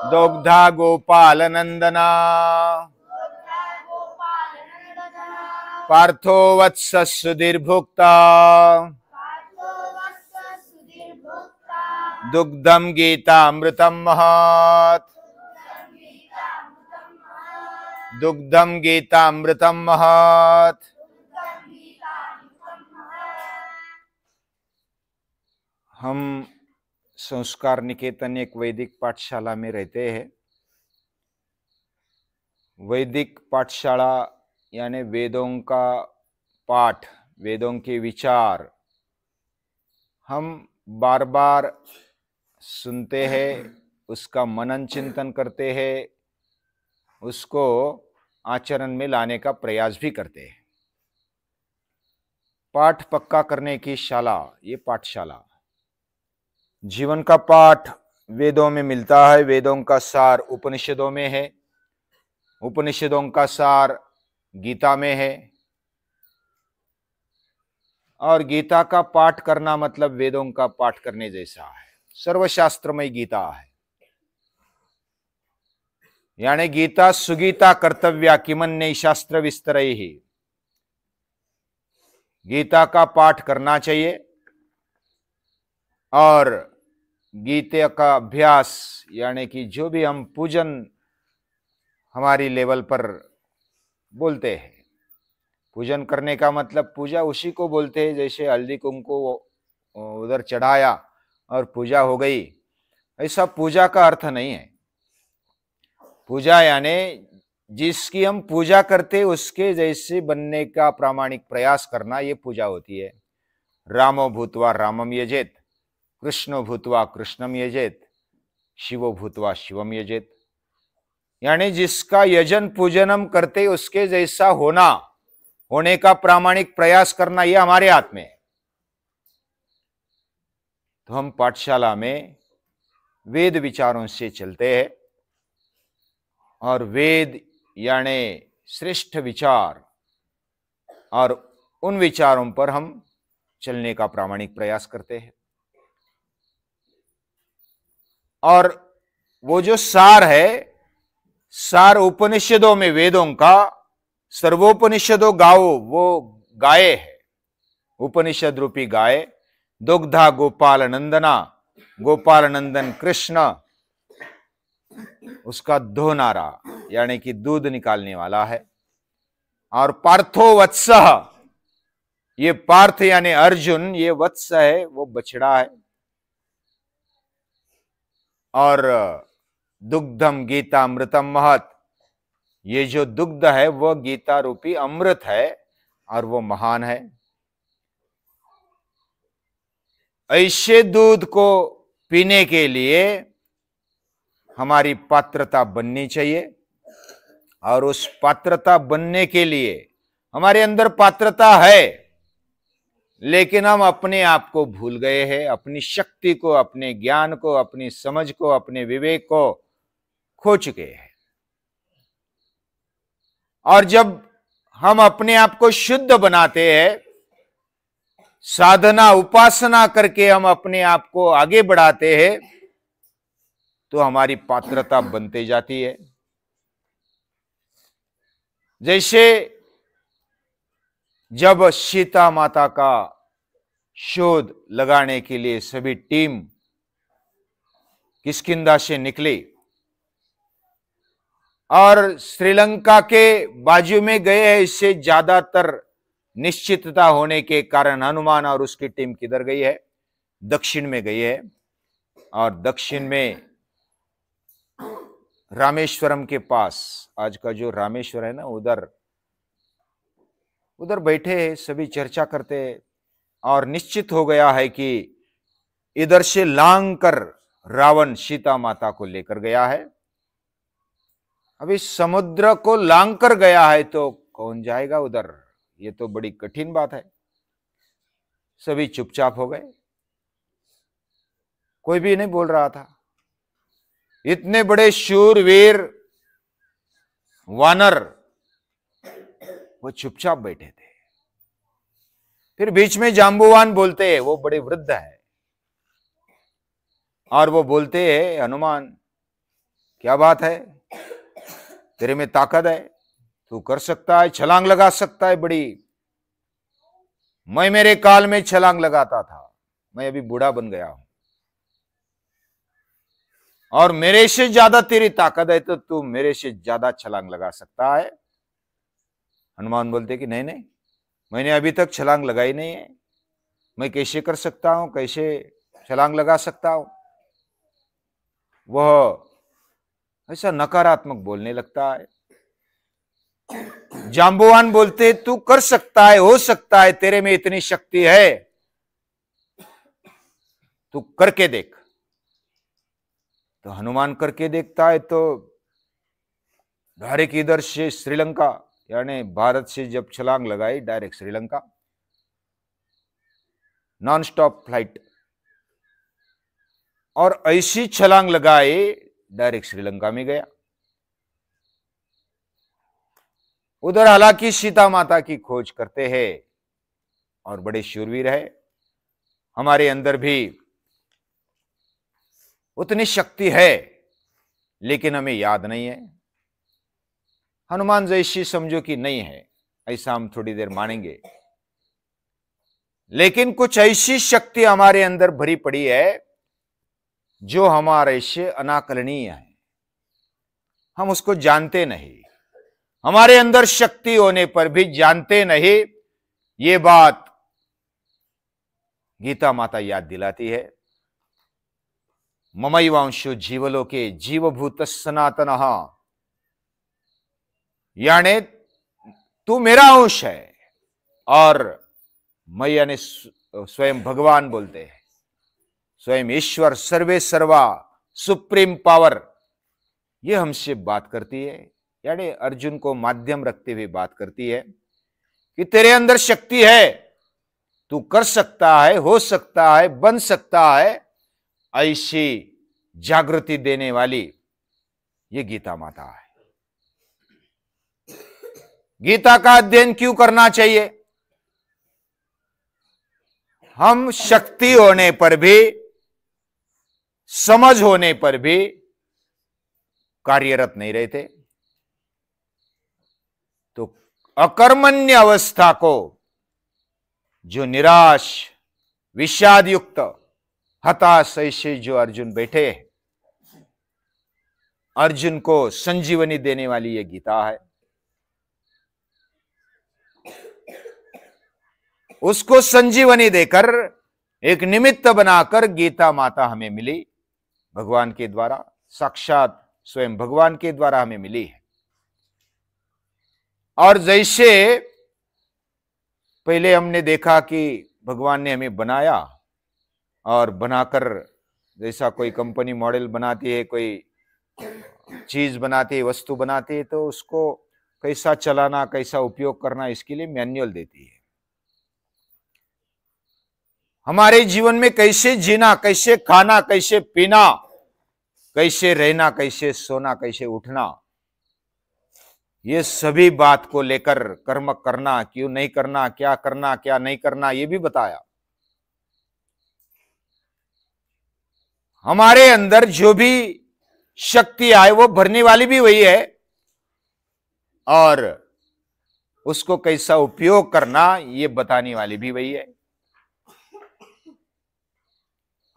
दुग्धा गोपाल नंदना पार्थो वत्स सुधीर्भुक्ता दुग्धम गीतामृतम महत् दुग्धम गीतामृतम महत्। हम संस्कार निकेतन एक वैदिक पाठशाला में रहते हैं। वैदिक पाठशाला यानी वेदों का पाठ, वेदों के विचार हम बार बार सुनते हैं, उसका मनन चिंतन करते हैं, उसको आचरण में लाने का प्रयास भी करते हैं। पाठ पक्का करने की शाला ये पाठशाला। जीवन का पाठ वेदों में मिलता है, वेदों का सार उपनिषदों में है, उपनिषदों का सार गीता में है, और गीता का पाठ करना मतलब वेदों का पाठ करने जैसा है। सर्वशास्त्रमय गीता है, यानी गीता सुगीता कर्तव्या किमन्य शास्त्र विस्तरैः ही। गीता का पाठ करना चाहिए और गीता का अभ्यास यानी कि जो भी हम पूजन हमारी लेवल पर बोलते हैं, पूजन करने का मतलब पूजा उसी को बोलते हैं जैसे हल्दी कुमकुम उधर चढ़ाया और पूजा हो गई, ऐसा पूजा का अर्थ नहीं है। पूजा यानी जिसकी हम पूजा करते उसके जैसे बनने का प्रामाणिक प्रयास करना, ये पूजा होती है। रामो भूत्वा रामम यजेत, कृष्णो भूत्वा कृष्णम यजेत, शिवो भूत्वा शिवम यजेत। यानी जिसका यजन पूजन हम करते उसके जैसा होने का प्रामाणिक प्रयास करना, यह हमारे हाथ में है। तो हम पाठशाला में वेद विचारों से चलते हैं और वेद यानी श्रेष्ठ विचार, और उन विचारों पर हम चलने का प्रामाणिक प्रयास करते हैं। और वो जो सार है, सार उपनिषदों में वेदों का सर्वोपनिषदों गाओ, वो गाय है, उपनिषद रूपी गाय। दुग्धा गोपाल नंदना, गोपाल नंदन कृष्ण उसका दो नारा यानी कि दूध निकालने वाला है। और पार्थो वत्स, ये पार्थ यानी अर्जुन, ये वत्स है, वो बछड़ा है। और दुग्धम गीता अमृतम महत्, ये जो दुग्ध है वह गीता रूपी अमृत है और वो महान है। ऐसे दूध को पीने के लिए हमारी पात्रता बननी चाहिए, और उस पात्रता बनने के लिए हमारे अंदर पात्रता है, लेकिन हम अपने आप को भूल गए हैं, अपनी शक्ति को, अपने ज्ञान को, अपनी समझ को, अपने विवेक को खो चुके हैं। और जब हम अपने आप को शुद्ध बनाते हैं, साधना उपासना करके हम अपने आप को आगे बढ़ाते हैं, तो हमारी पात्रता बनती जाती है। जैसे जब सीता माता का शोध लगाने के लिए सभी टीम किष्किंधा से निकली और श्रीलंका के बाजू में गए हैं, इससे ज्यादातर निश्चितता होने के कारण हनुमान और उसकी टीम किधर गई है? दक्षिण में गई है। और दक्षिण में रामेश्वरम के पास, आज का जो रामेश्वर है ना, उधर बैठे हैं, सभी चर्चा करते हैं और निश्चित हो गया है कि इधर से लांग कर रावण सीता माता को लेकर गया है। अभी समुद्र को लांग कर गया है तो कौन जाएगा उधर? ये तो बड़ी कठिन बात है। सभी चुपचाप हो गए, कोई भी नहीं बोल रहा था। इतने बड़े शूरवीर वानर वो चुपचाप बैठे थे। फिर बीच में जांबुवान बोलते हैं, वो बड़े वृद्ध है, और वो बोलते हैं, हनुमान क्या बात है, तेरे में ताकत है, तू कर सकता है, छलांग लगा सकता है बड़ी। मैं मेरे काल में छलांग लगाता था, मैं अभी बूढ़ा बन गया हूं, और मेरे से ज्यादा तेरी ताकत है तो तू मेरे से ज्यादा छलांग लगा सकता है। हनुमान बोलते कि नहीं नहीं, मैंने अभी तक छलांग लगाई नहीं है, मैं कैसे कर सकता हूं, कैसे छलांग लगा सकता हूं। वह ऐसा नकारात्मक बोलने लगता है। जांबुवान बोलते तू कर सकता है, हो सकता है, तेरे में इतनी शक्ति है, तू करके देख। तो हनुमान करके देखता है तो डायरेक्ट इधर से श्रीलंका, यानी भारत से जब छलांग लगाई direct Sri Lanka, non stop flight, और ऐसी छलांग लगाई डायरेक्ट श्रीलंका में गया। उधर हालांकि सीता माता की खोज करते हैं और बड़े शूरवीर है। हमारे अंदर भी उतनी शक्ति है लेकिन हमें याद नहीं है। हनुमान जैसी समझो कि नहीं है, ऐसा हम थोड़ी देर मानेंगे, लेकिन कुछ ऐसी शक्ति हमारे अंदर भरी पड़ी है जो हमारे से अनाकलनीय है, हम उसको जानते नहीं। हमारे अंदर शक्ति होने पर भी जानते नहीं। ये बात गीता माता याद दिलाती है। ममैवांशो जीवलोके जीवभूत सनातनः, यानी तू मेरा अंश है, और मैं यानी स्वयं भगवान बोलते हैं, स्वयं ईश्वर, सर्वे सर्वा, सुप्रीम पावर, ये हमसे बात करती है, यानी अर्जुन को माध्यम रखते हुए बात करती है कि तेरे अंदर शक्ति है, तू कर सकता है, हो सकता है, बन सकता है। ऐसी जागृति देने वाली ये गीता माता है। गीता का अध्ययन क्यों करना चाहिए? हम शक्ति होने पर भी, समझ होने पर भी कार्यरत नहीं रहते, तो अकर्मण्य अवस्था को, जो निराश, विषाद युक्त, हताश ऐसे जो अर्जुन बैठे हैं, अर्जुन को संजीवनी देने वाली ये गीता है। उसको संजीवनी देकर, एक निमित्त बनाकर गीता माता हमें मिली, भगवान के द्वारा, साक्षात स्वयं भगवान के द्वारा हमें मिली है। और जैसे पहले हमने देखा कि भगवान ने हमें बनाया, और बनाकर जैसा कोई कंपनी मॉडल बनाती है, कोई चीज बनाती है, वस्तु बनाती है, तो उसको कैसा चलाना, कैसा उपयोग करना, इसके लिए मैनुअल देती है। हमारे जीवन में कैसे जीना, कैसे खाना, कैसे पीना, कैसे रहना, कैसे सोना, कैसे उठना, ये सभी बात को लेकर कर्म करना, क्यों नहीं करना, क्या नहीं करना, ये भी बताया। हमारे अंदर जो भी शक्ति आए वो भरने वाली भी वही है, और उसको कैसा उपयोग करना ये बताने वाली भी वही है।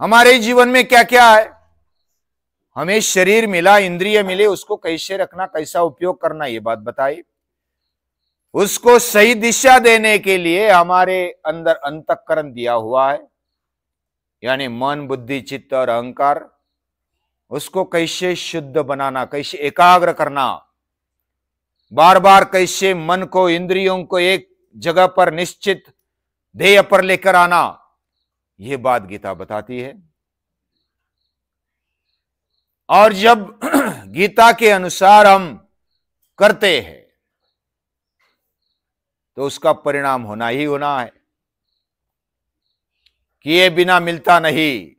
हमारे जीवन में क्या क्या है, हमें शरीर मिला, इंद्रिय मिले, उसको कैसे रखना, कैसा उपयोग करना, ये बात बताई। उसको सही दिशा देने के लिए हमारे अंदर अंतःकरण दिया हुआ है, यानी मन, बुद्धि, चित्त और अहंकार। उसको कैसे शुद्ध बनाना, कैसे एकाग्र करना, बार बार कैसे मन को, इंद्रियों को एक जगह पर निश्चित ध्येय पर लेकर आना, यह बात गीता बताती है। और जब गीता के अनुसार हम करते हैं तो उसका परिणाम होना ही होना है। किए बिना मिलता नहीं,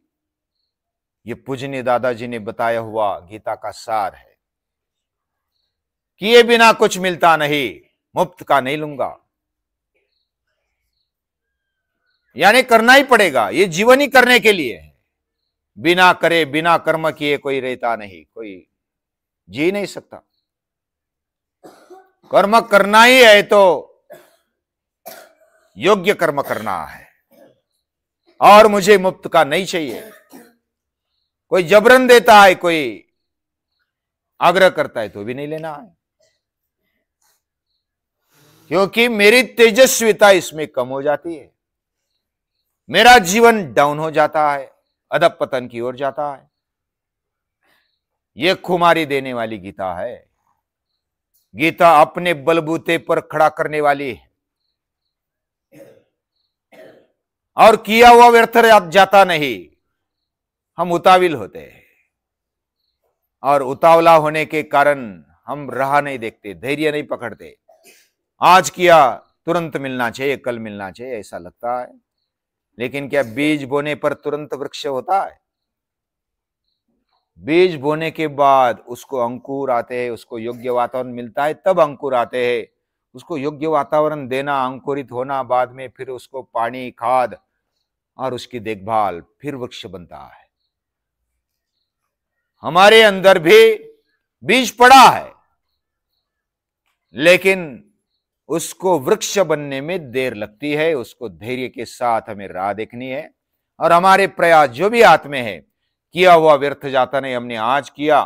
ये पूजनीय दादाजी ने बताया हुआ गीता का सार है। किए बिना कुछ मिलता नहीं, मुफ्त का नहीं लूंगा, यानी करना ही पड़ेगा, ये जीवन ही करने के लिए है। बिना करे, बिना कर्म किए कोई रहता नहीं, कोई जी नहीं सकता। कर्म करना ही है तो योग्य कर्म करना है, और मुझे मुफ्त का नहीं चाहिए। कोई जबरन देता है, कोई आग्रह करता है तो भी नहीं लेना है, क्योंकि मेरी तेजस्विता इसमें कम हो जाती है, मेरा जीवन डाउन हो जाता है, अधपतन की ओर जाता है। यह खुमारी देने वाली गीता है। गीता अपने बलबूते पर खड़ा करने वाली है, और किया हुआ व्यर्थ जाता नहीं। हम उताविल होते हैं, और उतावला होने के कारण हम राह नहीं देखते, धैर्य नहीं पकड़ते। आज किया तुरंत मिलना चाहिए, कल मिलना चाहिए, ऐसा लगता है। लेकिन क्या बीज बोने पर तुरंत वृक्ष होता है? बीज बोने के बाद उसको अंकुर आते हैं, उसको योग्य वातावरण मिलता है, तब अंकुर आते हैं। उसको योग्य वातावरण देना, अंकुरित होना, बाद में फिर उसको पानी, खाद और उसकी देखभाल, फिर वृक्ष बनता है। हमारे अंदर भी बीज पड़ा है, लेकिन उसको वृक्ष बनने में देर लगती है। उसको धैर्य के साथ हमें राह देखनी है, और हमारे प्रयास जो भी हाथ में है, किया हुआ व्यर्थ जाता नहीं। हमने आज किया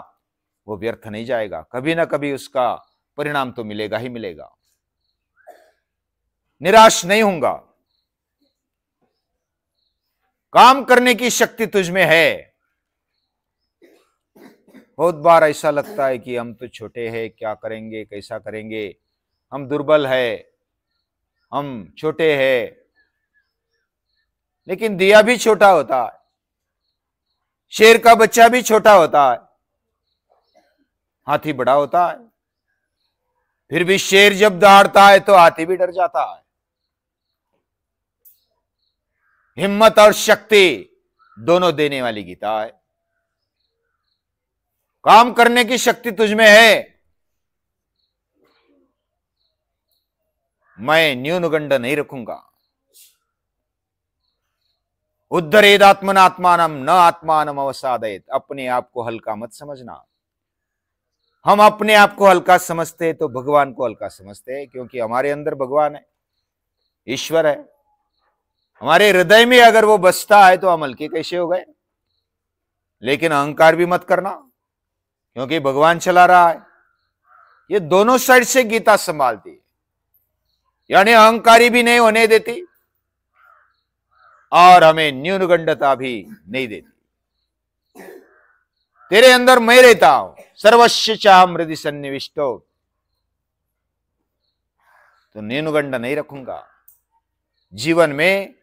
वो व्यर्थ नहीं जाएगा, कभी ना कभी उसका परिणाम तो मिलेगा ही मिलेगा। निराश नहीं होऊंगा। काम करने की शक्ति तुझमें है। बहुत बार ऐसा लगता है कि हम तो छोटे हैं, क्या करेंगे, कैसा करेंगे, हम दुर्बल है, हम छोटे हैं। लेकिन दिया भी छोटा होता है, शेर का बच्चा भी छोटा होता है, हाथी बड़ा होता है। फिर भी शेर जब दहाड़ता है तो हाथी भी डर जाता है। हिम्मत और शक्ति दोनों देने वाली गीता है। काम करने की शक्ति तुझमें है। मैं न्यूनगंड नहीं रखूंगा। उद्धरेदात्मनात्मानम न आत्मानम अवसादयेत। अपने आप को हल्का मत समझना। हम अपने आप को हल्का समझते तो भगवान को हल्का समझते हैं, क्योंकि हमारे अंदर भगवान है, ईश्वर है। हमारे हृदय में अगर वो बसता है तो हम हल्के कैसे हो गए। लेकिन अहंकार भी मत करना, क्योंकि भगवान चला रहा है। ये दोनों साइड से गीता संभालती है, यानी अहंकारी भी नहीं होने देती और हमें न्यूनगंडता भी नहीं देती। तेरे अंदर मैं रहता हूं, सर्वस्व चाहम हृदय सन्निविष्टो, तो न्यूनगंड नहीं रखूंगा। जीवन में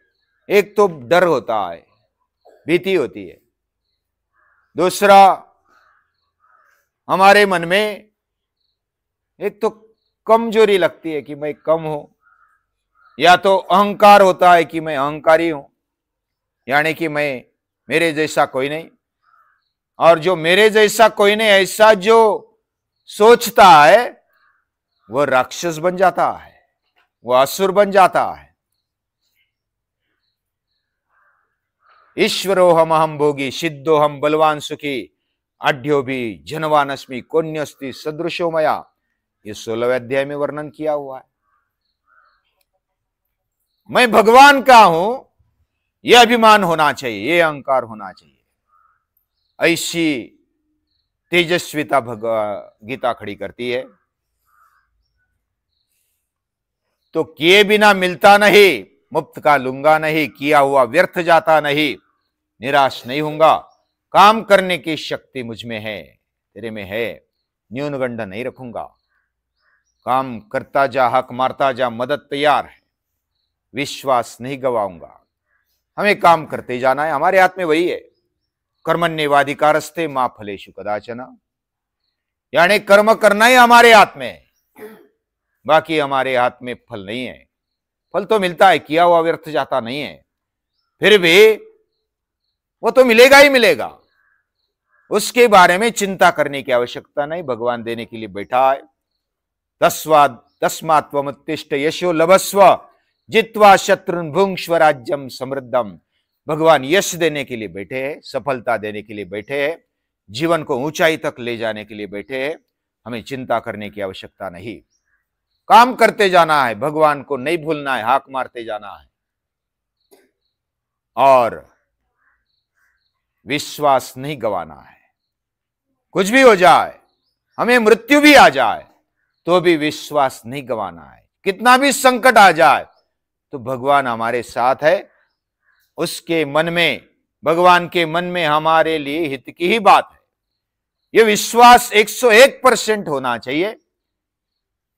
एक तो डर होता है, भीति होती है। दूसरा, हमारे मन में एक तो कमजोरी लगती है कि मैं कम हूं, या तो अहंकार होता है कि मैं अहंकारी हूं, यानी कि मैं, मेरे जैसा कोई नहीं। और जो मेरे जैसा कोई नहीं ऐसा जो सोचता है, वह राक्षस बन जाता है, वह असुर बन जाता है। ईश्वरो हम अहम भोगी, सिद्धो हम बलवान सुखी, आढ्यो भी जनवान अस्मि, कोन्यस्ति सदृशो मया। ये 16वें अध्याय में वर्णन किया हुआ है। मैं भगवान का हूं, यह अभिमान होना चाहिए, यह अहंकार होना चाहिए। ऐसी तेजस्विता गीता खड़ी करती है। तो किए बिना मिलता नहीं, मुफ्त का लूंगा नहीं, किया हुआ व्यर्थ जाता नहीं, निराश नहीं होऊंगा। काम करने की शक्ति मुझ में है, तेरे में है, न्यूनगंड नहीं रखूंगा। काम करता जा, हक मारता जा, मदद तैयार है, विश्वास नहीं गवाऊंगा। हमें काम करते जाना है, हमारे हाथ में वही है। कर्मण्येवाधिकारस्ते मा फलेषु कदाचन, यानी कर्म करना ही हमारे हाथ में है, बाकी हमारे हाथ में फल नहीं है। फल तो मिलता है, किया हुआ व्यर्थ जाता नहीं है, फिर भी वो तो मिलेगा ही मिलेगा। उसके बारे में चिंता करने की आवश्यकता नहीं, भगवान देने के लिए बैठा है। तस्मात् त्वमुत्तिष्ठ यशो लभस्व जित्वा शत्रुन भुंक्ष्व राज्यम समृद्धम। भगवान यश देने के लिए बैठे हैं, सफलता देने के लिए बैठे हैं। जीवन को ऊंचाई तक ले जाने के लिए बैठे हैं। हमें चिंता करने की आवश्यकता नहीं, काम करते जाना है, भगवान को नहीं भूलना है, हाक मारते जाना है और विश्वास नहीं गंवाना है। कुछ भी हो जाए, हमें मृत्यु भी आ जाए तो भी विश्वास नहीं गंवाना है। कितना भी संकट आ जाए तो भगवान हमारे साथ है। उसके मन में, भगवान के मन में हमारे लिए हित की ही बात है। यह विश्वास 101% होना चाहिए,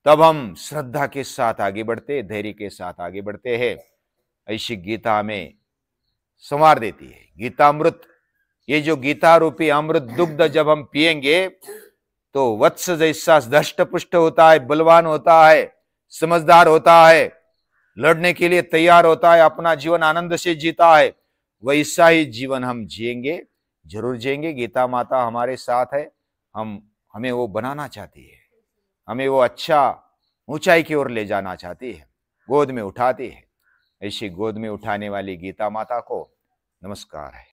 तब हम श्रद्धा के साथ आगे बढ़ते, धैर्य के साथ आगे बढ़ते हैं। ऐसी गीता हमें संवार देती है। गीतामृत, ये जो गीता रूपी अमृत दुग्ध जब हम पिएंगे तो वत्स जैसा दष्ट पुष्ट होता है, बलवान होता है, समझदार होता है, लड़ने के लिए तैयार होता है, अपना जीवन आनंद से जीता है। वैसा ही जीवन हम जिएंगे, जरूर जिएंगे। गीता माता हमारे साथ है। हमें वो बनाना चाहती है, हमें वो अच्छा ऊंचाई की ओर ले जाना चाहती है, गोद में उठाती है। ऐसी गोद में उठाने वाली गीता माता को नमस्कार है।